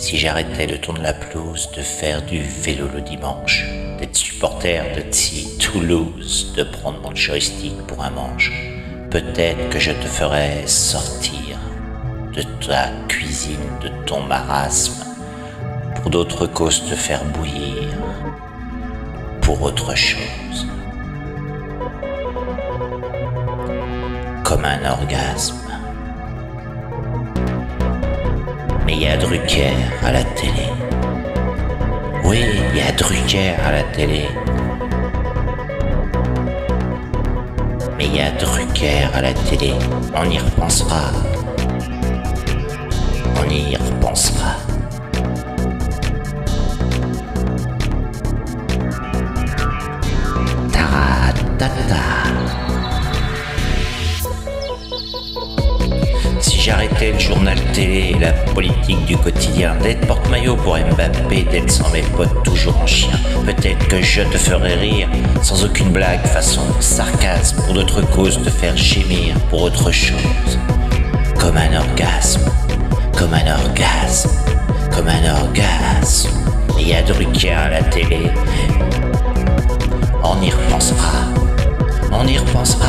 Si j'arrêtais de tourner la pelouse, de faire du vélo le dimanche, d'être supporter de TSI Toulouse, de prendre mon joystick pour un manche, peut-être que je te ferais sortir de ta cuisine, de ton marasme, pour d'autres causes te faire bouillir, pour autre chose. Comme un orgasme. Mais il y a Drucker à la télé. Oui, il y a Drucker à la télé. Mais il y a Drucker à la télé. On y repensera. On y repensera. Taratata. Si j'arrêtais le journal télé et la politique du quotidien, d'être porte-maillot pour Mbappé, d'être sans mes potes toujours en chien, peut-être que je te ferais rire, sans aucune blague, façon sarcasme, pour d'autres causes te faire gémir, pour autre chose. Comme un orgasme, comme un orgasme, comme un orgasme. Il y a Drucker à la télé. On y repensera, on y repensera.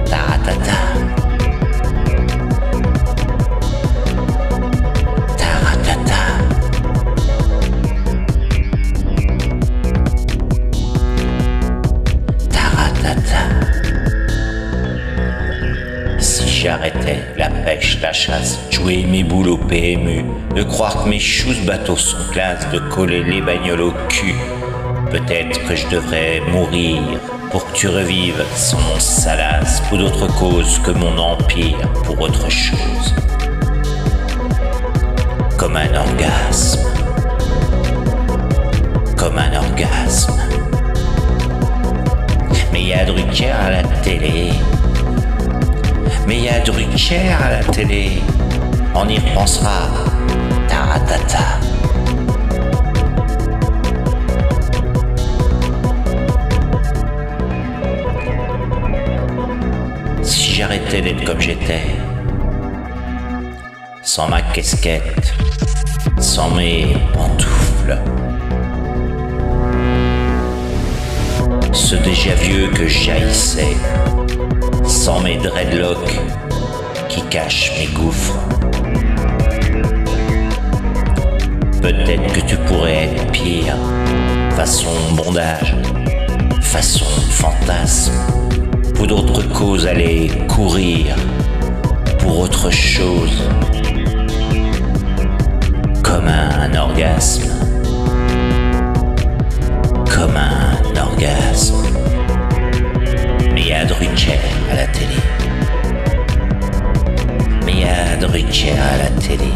Taratata. J'arrêtais la pêche, la chasse, jouer mes boules au PMU, de croire que mes choux bateaux sont classe, de coller les bagnoles au cul. Peut-être que je devrais mourir pour que tu revives sans mon salace, pour d'autres causes que mon empire, pour autre chose. Comme un orgasme. Comme un orgasme. Mais il y a Drucker à la télé. Mais il y a Drucker à la télé, on y repensera, taratata. Si j'arrêtais d'être comme j'étais, sans ma casquette, sans mes pantoufles, ce déjà vieux que j'haïssais, sans mes dreadlocks qui cachent mes gouffres. Peut-être que tu pourrais être pire, façon bondage, façon fantasme, pour d'autres causes aller courir, pour autre chose, comme un orgasme, comme un orgasme. Mais il y a Drucker à la télé. Mais il y a Drucker à la télé.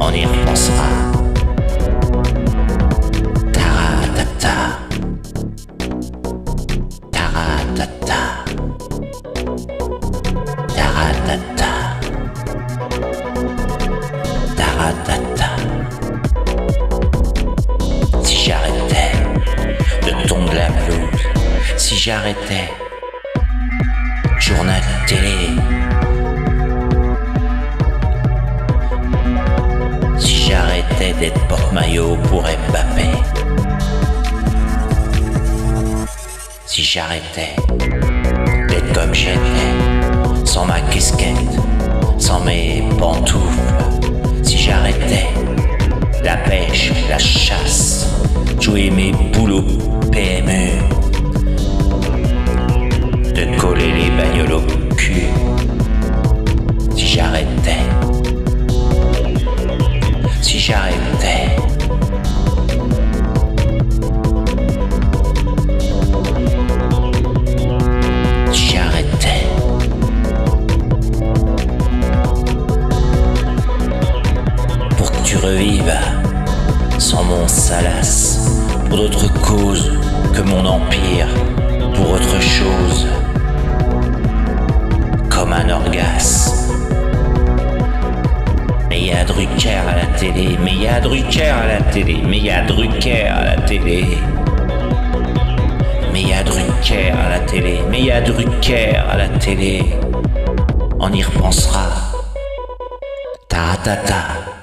On y repensera. Taratata. Taratata. Taratata. Taratata. Si j'arrêtais de tomber la pelouse, si j'arrêtais journal télé, si j'arrêtais d'être porte-maillot pour Mbappé, si j'arrêtais d'être comme j'étais, sans ma casquette, sans mes pantoufles, si j'arrêtais la pêche, la chasse, jouer mes boules au PMU, de coller les bagnoles au cul, si j'arrêtais, si j'arrêtais, si j'arrêtais, pour que tu revives sans mon salace, pour d'autres causes que mon empire, pour autre chose, comme un orgasme. Mais il y a Drucker à la télé, mais il y a Drucker à la télé, mais il y a Drucker à la télé. Mais il y a Drucker à la télé, mais il y a Drucker à la télé. On y repensera. Ta ta ta.